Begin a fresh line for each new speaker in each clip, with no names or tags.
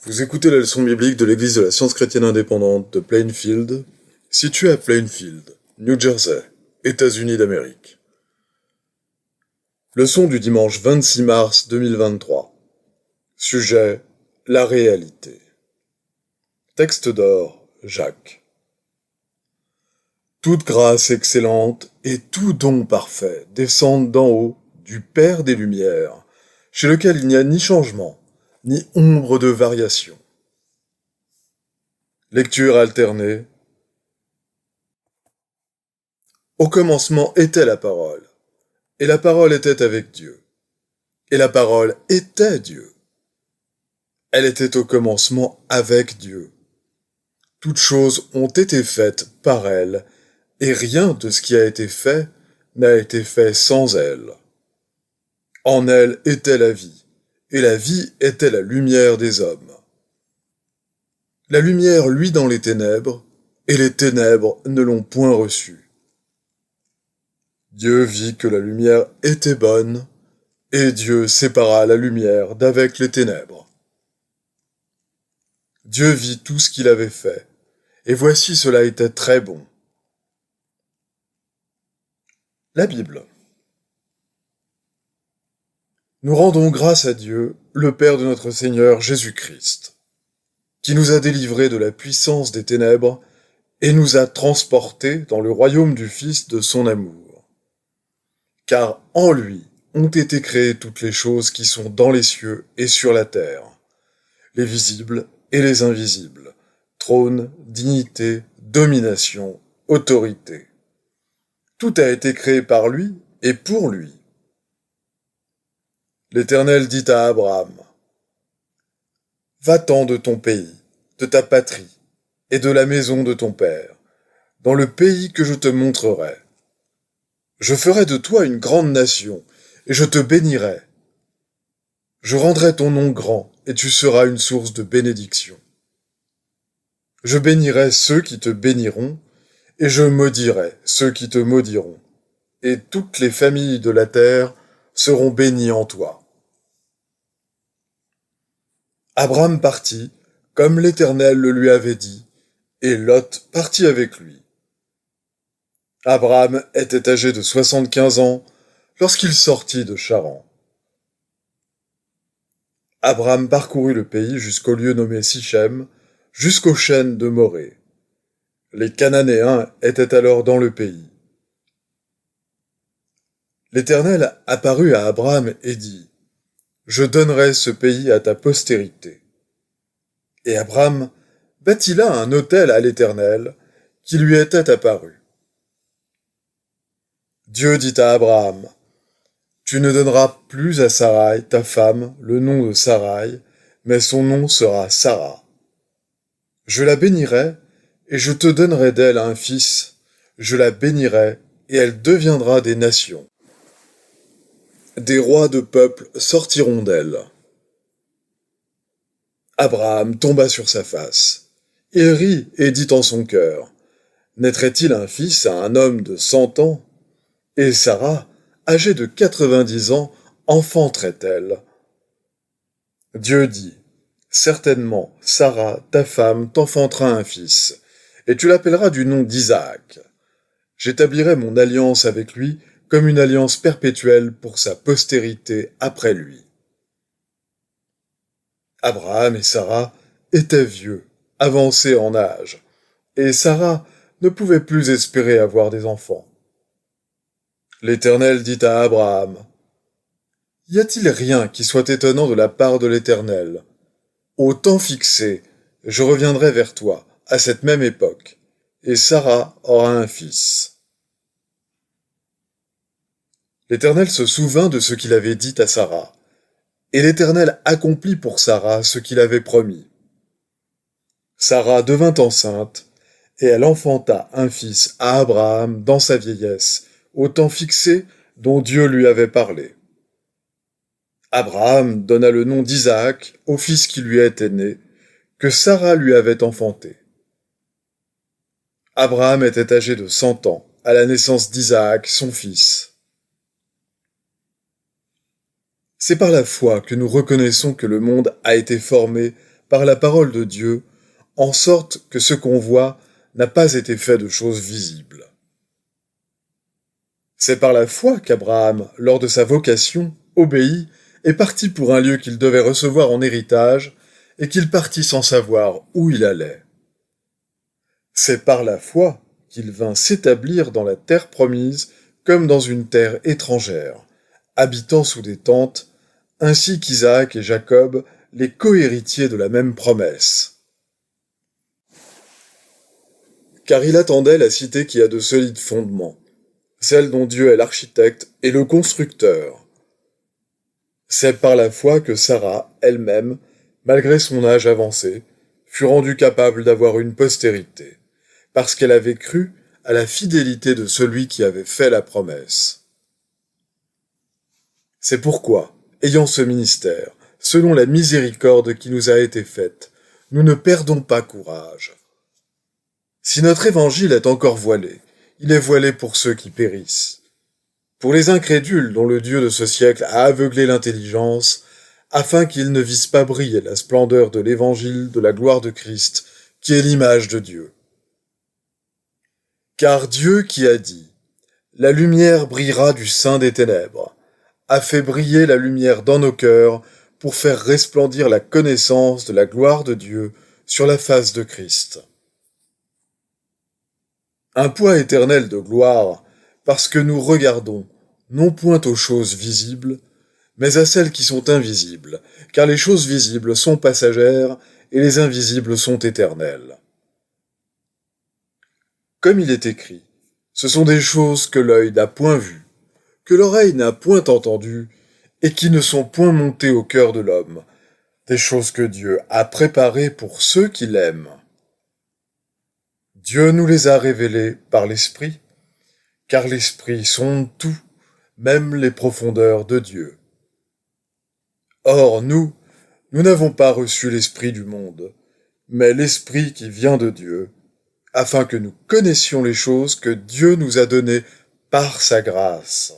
Vous écoutez la leçon biblique de l'Église de la Science chrétienne indépendante de Plainfield, située à Plainfield, New Jersey, États-Unis d'Amérique. Leçon du dimanche 26 mars 2023. Sujet: la réalité. Texte d'or, Jacques. Toute grâce excellente et tout don parfait descendent d'en haut, du Père des Lumières, chez lequel il n'y a ni changement, ni ombre de variation. Lecture alternée. Au commencement était la parole, et la parole était avec Dieu, et la parole était Dieu. Elle était au commencement avec Dieu. Toutes choses ont été faites par elle, et rien de ce qui a été fait n'a été fait sans elle. En elle était la vie, et la vie était la lumière des hommes. La lumière luit dans les ténèbres, et les ténèbres ne l'ont point reçue. Dieu vit que la lumière était bonne, et Dieu sépara la lumière d'avec les ténèbres. Dieu vit tout ce qu'il avait fait, et voici cela était très bon. La Bible. Nous rendons grâce à Dieu, le Père de notre Seigneur Jésus-Christ, qui nous a délivrés de la puissance des ténèbres et nous a transportés dans le royaume du Fils de son amour. Car en lui ont été créées toutes les choses qui sont dans les cieux et sur la terre, les visibles et les invisibles, trône, dignité, domination, autorité. Tout a été créé par lui et pour lui. L'Éternel dit à Abraham: « Va-t'en de ton pays, de ta patrie, et de la maison de ton père, dans le pays que je te montrerai. Je ferai de toi une grande nation, et je te bénirai. Je rendrai ton nom grand, et tu seras une source de bénédiction. Je bénirai ceux qui te béniront, et je maudirai ceux qui te maudiront, et toutes les familles de la terre seront bénies en toi. » Abraham partit, comme l'Éternel le lui avait dit, et Lot partit avec lui. Abraham était âgé de 75 ans lorsqu'il sortit de Charan. Abraham parcourut le pays jusqu'au lieu nommé Sichem, jusqu'aux chênes de Morée. Les Cananéens étaient alors dans le pays. L'Éternel apparut à Abraham et dit: « Je donnerai ce pays à ta postérité. » Et Abraham bâtit là un autel à l'Éternel qui lui était apparu. Dieu dit à Abraham: « Tu ne donneras plus à Sarai, ta femme, le nom de Sarai, mais son nom sera Sarah. Je la bénirai, et je te donnerai d'elle un fils. Je la bénirai, et elle deviendra des nations. Des rois de peuples sortiront d'elle. » Abraham tomba sur sa face. Il rit et dit en son cœur: « Naîtrait-il un fils à un homme de 100 ans? Et Sarah, âgée de 90 ans, enfanterait-elle? » Dieu dit: « Certainement, Sarah, ta femme, t'enfantera un fils, et tu l'appelleras du nom d'Isaac. J'établirai mon alliance avec lui comme une alliance perpétuelle pour sa postérité après lui. » Abraham et Sarah étaient vieux, avancés en âge, et Sarah ne pouvait plus espérer avoir des enfants. L'Éternel dit à Abraham: « Y a-t-il rien qui soit étonnant de la part de l'Éternel? Au temps fixé, je reviendrai vers toi, à cette même époque, et Sarah aura un fils. » L'Éternel se souvint de ce qu'il avait dit à Sarah, et l'Éternel accomplit pour Sarah ce qu'il avait promis. Sarah devint enceinte, et elle enfanta un fils à Abraham dans sa vieillesse, au temps fixé dont Dieu lui avait parlé. Abraham donna le nom d'Isaac au fils qui lui était né, que Sarah lui avait enfanté. Abraham était âgé de 100 ans à la naissance d'Isaac, son fils. C'est par la foi que nous reconnaissons que le monde a été formé par la parole de Dieu, en sorte que ce qu'on voit n'a pas été fait de choses visibles. C'est par la foi qu'Abraham, lors de sa vocation, obéit et partit pour un lieu qu'il devait recevoir en héritage, et qu'il partit sans savoir où il allait. C'est par la foi qu'il vint s'établir dans la terre promise comme dans une terre étrangère, habitant sous des tentes, ainsi qu'Isaac et Jacob, les cohéritiers de la même promesse. Car il attendait la cité qui a de solides fondements, celle dont Dieu est l'architecte et le constructeur. C'est par la foi que Sarah, elle-même, malgré son âge avancé, fut rendue capable d'avoir une postérité, parce qu'elle avait cru à la fidélité de celui qui avait fait la promesse. C'est pourquoi, ayant ce ministère, selon la miséricorde qui nous a été faite, nous ne perdons pas courage. Si notre évangile est encore voilé, il est voilé pour ceux qui périssent. Pour les incrédules dont le Dieu de ce siècle a aveuglé l'intelligence, afin qu'ils ne vissent pas briller la splendeur de l'évangile de la gloire de Christ, qui est l'image de Dieu. Car Dieu qui a dit « La lumière brillera du sein des ténèbres », a fait briller la lumière dans nos cœurs pour faire resplendir la connaissance de la gloire de Dieu sur la face de Christ. Un poids éternel de gloire, parce que nous regardons, non point aux choses visibles, mais à celles qui sont invisibles, car les choses visibles sont passagères et les invisibles sont éternelles. Comme il est écrit, ce sont des choses que l'œil n'a point vues, que l'oreille n'a point entendues, et qui ne sont point montées au cœur de l'homme, des choses que Dieu a préparées pour ceux qui l'aiment. Dieu nous les a révélées par l'Esprit, car l'Esprit sonde tout, même les profondeurs de Dieu. Or, nous n'avons pas reçu l'Esprit du monde, mais l'Esprit qui vient de Dieu, afin que nous connaissions les choses que Dieu nous a données par sa grâce.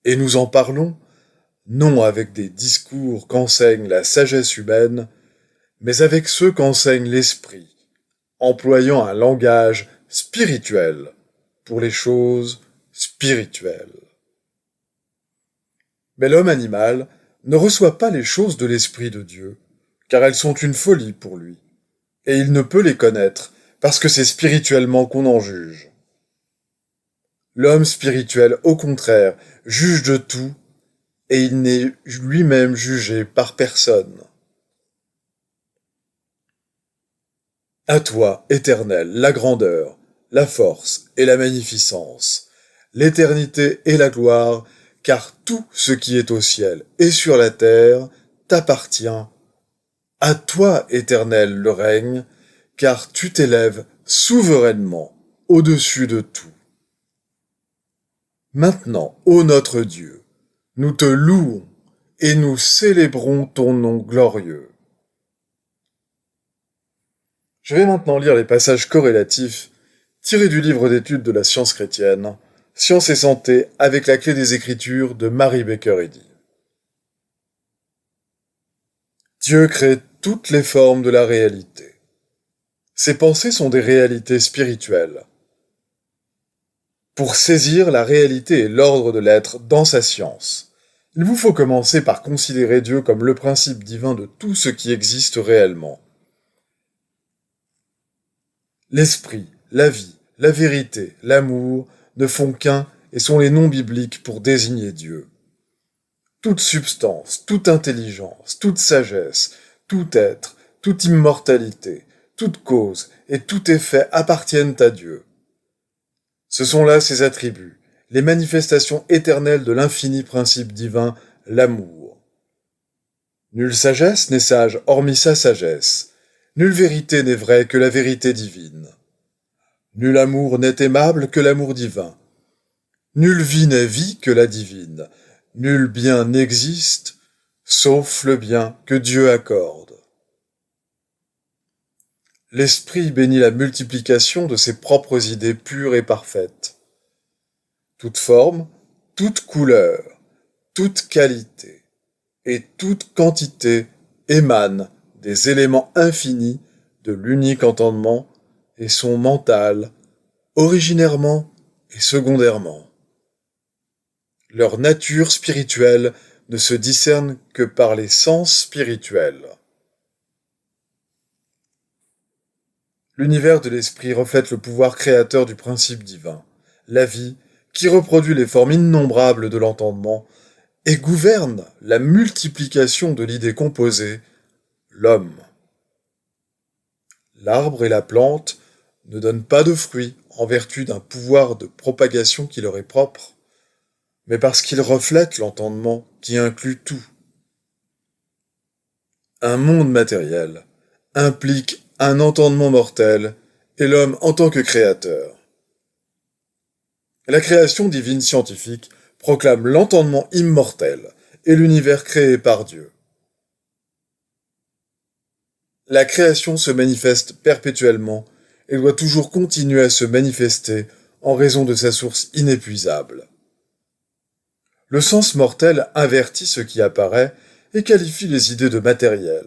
Et nous en parlons, non avec des discours qu'enseigne la sagesse humaine, mais avec ceux qu'enseigne l'Esprit, employant un langage spirituel pour les choses spirituelles. Mais l'homme animal ne reçoit pas les choses de l'Esprit de Dieu, car elles sont une folie pour lui, et il ne peut les connaître, parce que c'est spirituellement qu'on en juge. L'homme spirituel, au contraire, juge de tout, et il n'est lui-même jugé par personne. À toi, Éternel, la grandeur, la force et la magnificence, l'éternité et la gloire, car tout ce qui est au ciel et sur la terre t'appartient. À toi, Éternel, le règne, car tu t'élèves souverainement au-dessus de tout. Maintenant, ô notre Dieu, nous te louons et nous célébrons ton nom glorieux. Je vais maintenant lire les passages corrélatifs tirés du livre d'études de la science chrétienne, Science et santé avec la clé des Écritures de Mary Baker Eddy. Dieu crée toutes les formes de la réalité. Ses pensées sont des réalités spirituelles. Pour saisir la réalité et l'ordre de l'être dans sa science, il vous faut commencer par considérer Dieu comme le principe divin de tout ce qui existe réellement. L'esprit, la vie, la vérité, l'amour ne font qu'un et sont les noms bibliques pour désigner Dieu. Toute substance, toute intelligence, toute sagesse, tout être, toute immortalité, toute cause et tout effet appartiennent à Dieu. Ce sont là ses attributs, les manifestations éternelles de l'infini principe divin, l'amour. Nulle sagesse n'est sage hormis sa sagesse. Nulle vérité n'est vraie que la vérité divine. Nul amour n'est aimable que l'amour divin. Nulle vie n'est vie que la divine. Nul bien n'existe, sauf le bien que Dieu accorde. L'Esprit bénit la multiplication de ses propres idées pures et parfaites. Toute forme, toute couleur, toute qualité et toute quantité émanent des éléments infinis de l'unique entendement et sont mentales, originairement et secondairement. Leur nature spirituelle ne se discerne que par les sens spirituels. L'univers de l'esprit reflète le pouvoir créateur du principe divin, la vie, qui reproduit les formes innombrables de l'entendement et gouverne la multiplication de l'idée composée, l'homme. L'arbre et la plante ne donnent pas de fruits en vertu d'un pouvoir de propagation qui leur est propre, mais parce qu'ils reflètent l'entendement qui inclut tout. Un monde matériel implique un entendement mortel et l'homme en tant que créateur. La création divine scientifique proclame l'entendement immortel et l'univers créé par Dieu. La création se manifeste perpétuellement et doit toujours continuer à se manifester en raison de sa source inépuisable. Le sens mortel invertit ce qui apparaît et qualifie les idées de matériel.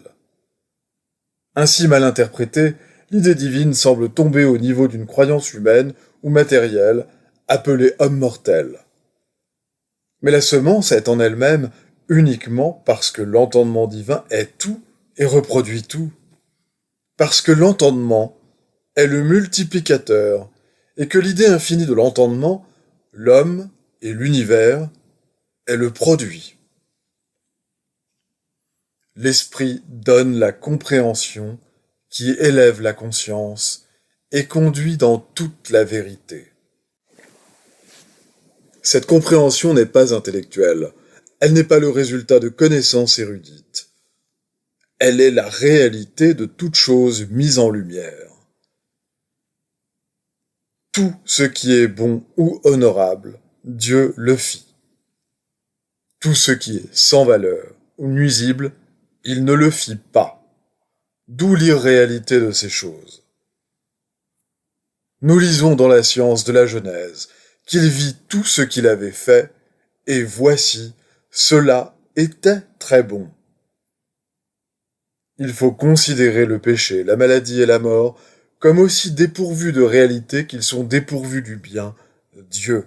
Ainsi mal interprétée, l'idée divine semble tomber au niveau d'une croyance humaine ou matérielle, appelée homme mortel. Mais la semence est en elle-même uniquement parce que l'entendement divin est tout et reproduit tout. Parce que l'entendement est le multiplicateur et que l'idée infinie de l'entendement, l'homme et l'univers, est le produit. L'esprit donne la compréhension qui élève la conscience et conduit dans toute la vérité. Cette compréhension n'est pas intellectuelle, elle n'est pas le résultat de connaissances érudites. Elle est la réalité de toute chose mise en lumière. Tout ce qui est bon ou honorable, Dieu le fit. Tout ce qui est sans valeur ou nuisible, il ne le fit pas. D'où l'irréalité de ces choses. Nous lisons dans la science de la Genèse qu'il vit tout ce qu'il avait fait, et voici, cela était très bon. Il faut considérer le péché, la maladie et la mort comme aussi dépourvus de réalité qu'ils sont dépourvus du bien, Dieu.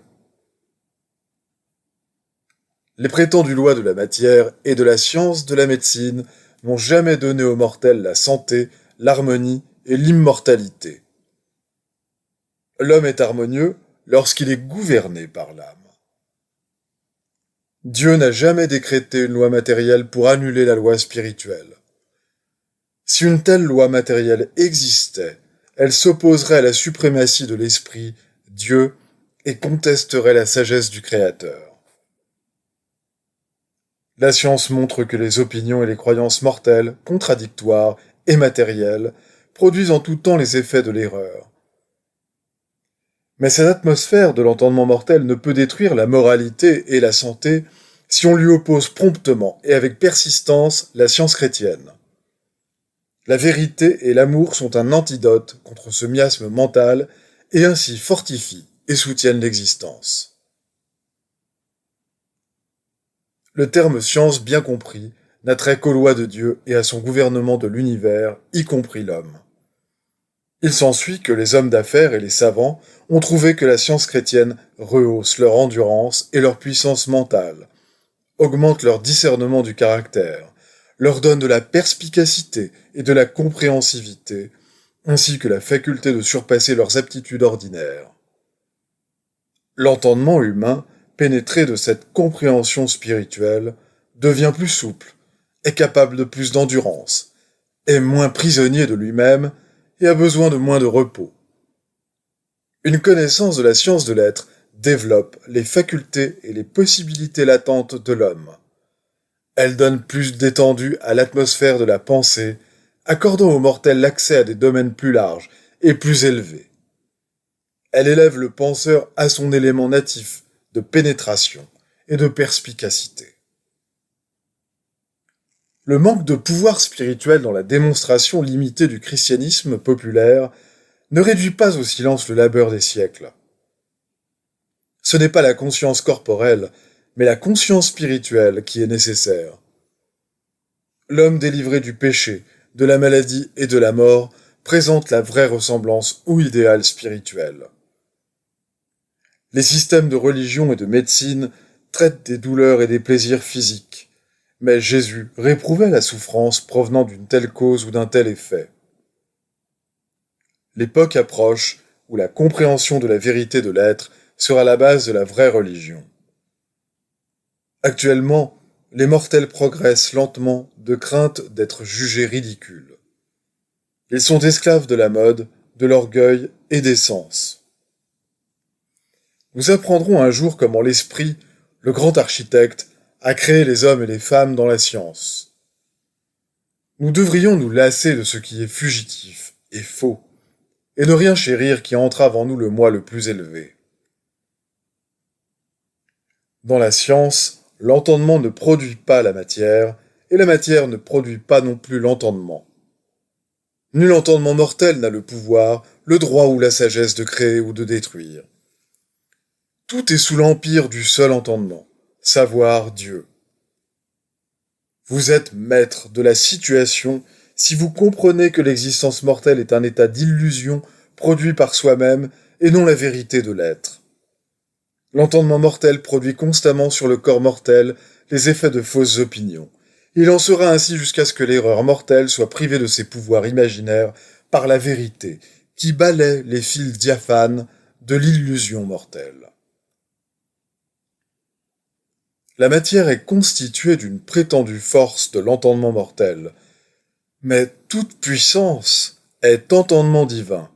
Les prétendues lois de la matière et de la science de la médecine n'ont jamais donné aux mortels la santé, l'harmonie et l'immortalité. L'homme est harmonieux lorsqu'il est gouverné par l'âme. Dieu n'a jamais décrété une loi matérielle pour annuler la loi spirituelle. Si une telle loi matérielle existait, elle s'opposerait à la suprématie de l'esprit, Dieu, et contesterait la sagesse du Créateur. La science montre que les opinions et les croyances mortelles, contradictoires et matérielles, produisent en tout temps les effets de l'erreur. Mais cette atmosphère de l'entendement mortel ne peut détruire la moralité et la santé si on lui oppose promptement et avec persistance la science chrétienne. La vérité et l'amour sont un antidote contre ce miasme mental et ainsi fortifient et soutiennent l'existence. Le terme science bien compris n'a trait qu'aux lois de Dieu et à son gouvernement de l'univers, y compris l'homme. Il s'ensuit que les hommes d'affaires et les savants ont trouvé que la science chrétienne rehausse leur endurance et leur puissance mentale, augmente leur discernement du caractère, leur donne de la perspicacité et de la compréhensivité, ainsi que la faculté de surpasser leurs aptitudes ordinaires. L'entendement humain, pénétré de cette compréhension spirituelle, devient plus souple, est capable de plus d'endurance, est moins prisonnier de lui-même et a besoin de moins de repos. Une connaissance de la science de l'être développe les facultés et les possibilités latentes de l'homme. Elle donne plus d'étendue à l'atmosphère de la pensée, accordant aux mortels l'accès à des domaines plus larges et plus élevés. Elle élève le penseur à son élément natif de pénétration et de perspicacité. Le manque de pouvoir spirituel dans la démonstration limitée du christianisme populaire ne réduit pas au silence le labeur des siècles. Ce n'est pas la conscience corporelle, mais la conscience spirituelle qui est nécessaire. L'homme délivré du péché de la maladie et de la mort présentent la vraie ressemblance ou idéal spirituel. Les systèmes de religion et de médecine traitent des douleurs et des plaisirs physiques, mais Jésus réprouvait la souffrance provenant d'une telle cause ou d'un tel effet. L'époque approche où la compréhension de la vérité de l'être sera la base de la vraie religion. Actuellement, les mortels progressent lentement de crainte d'être jugés ridicules. Ils sont esclaves de la mode, de l'orgueil et des sens. Nous apprendrons un jour comment l'esprit, le grand architecte, a créé les hommes et les femmes dans la science. Nous devrions nous lasser de ce qui est fugitif et faux, et ne rien chérir qui entrave en nous le moi le plus élevé. Dans la science, l'entendement ne produit pas la matière, et la matière ne produit pas non plus l'entendement. Nul entendement mortel n'a le pouvoir, le droit ou la sagesse de créer ou de détruire. Tout est sous l'empire du seul entendement, savoir Dieu. Vous êtes maître de la situation si vous comprenez que l'existence mortelle est un état d'illusion produit par soi-même et non la vérité de l'être. L'entendement mortel produit constamment sur le corps mortel les effets de fausses opinions. Il en sera ainsi jusqu'à ce que l'erreur mortelle soit privée de ses pouvoirs imaginaires par la vérité, qui balaie les fils diaphanes de l'illusion mortelle. La matière est constituée d'une prétendue force de l'entendement mortel, mais toute puissance est entendement divin.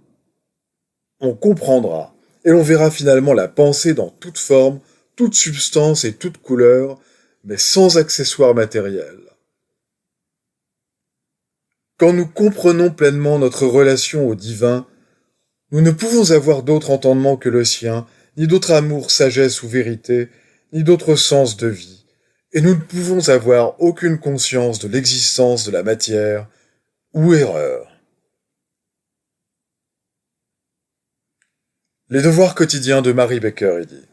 On comprendra, et l'on verra finalement la pensée dans toute forme, toute substance et toute couleur, mais sans accessoires matériels. Quand nous comprenons pleinement notre relation au divin, nous ne pouvons avoir d'autre entendement que le sien, ni d'autre amour, sagesse ou vérité, ni d'autre sens de vie, et nous ne pouvons avoir aucune conscience de l'existence de la matière ou erreur. Les devoirs quotidiens de Mary Baker Eddy.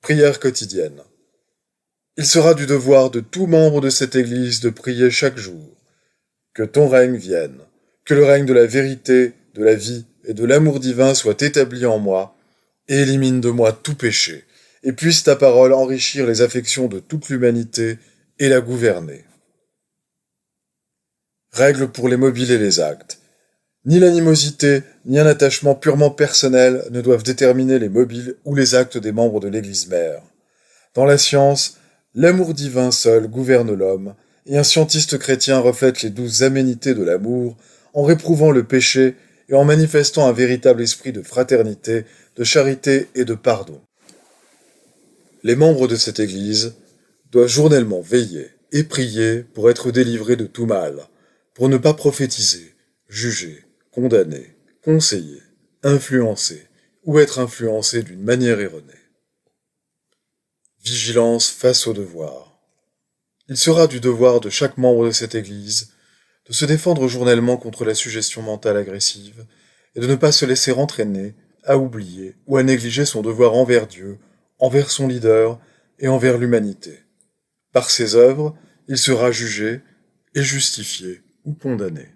Prière quotidienne. Il sera du devoir de tout membre de cette Église de prier chaque jour. Que ton règne vienne, que le règne de la vérité, de la vie et de l'amour divin soit établi en moi, et élimine de moi tout péché, et puisse ta parole enrichir les affections de toute l'humanité et la gouverner. Règle pour les mobiles et les actes. Ni l'animosité, ni un attachement purement personnel ne doivent déterminer les mobiles ou les actes des membres de l'Église mère. Dans la science, l'amour divin seul gouverne l'homme, et un scientiste chrétien reflète les douces aménités de l'amour en réprouvant le péché et en manifestant un véritable esprit de fraternité, de charité et de pardon. Les membres de cette Église doivent journellement veiller et prier pour être délivrés de tout mal, pour ne pas prophétiser, juger, condamner, conseiller, influencer ou être influencé d'une manière erronée. Vigilance face au devoir. Il sera du devoir de chaque membre de cette Église de se défendre journellement contre la suggestion mentale agressive et de ne pas se laisser entraîner à oublier ou à négliger son devoir envers Dieu, envers son leader et envers l'humanité. Par ses œuvres, il sera jugé et justifié ou condamné.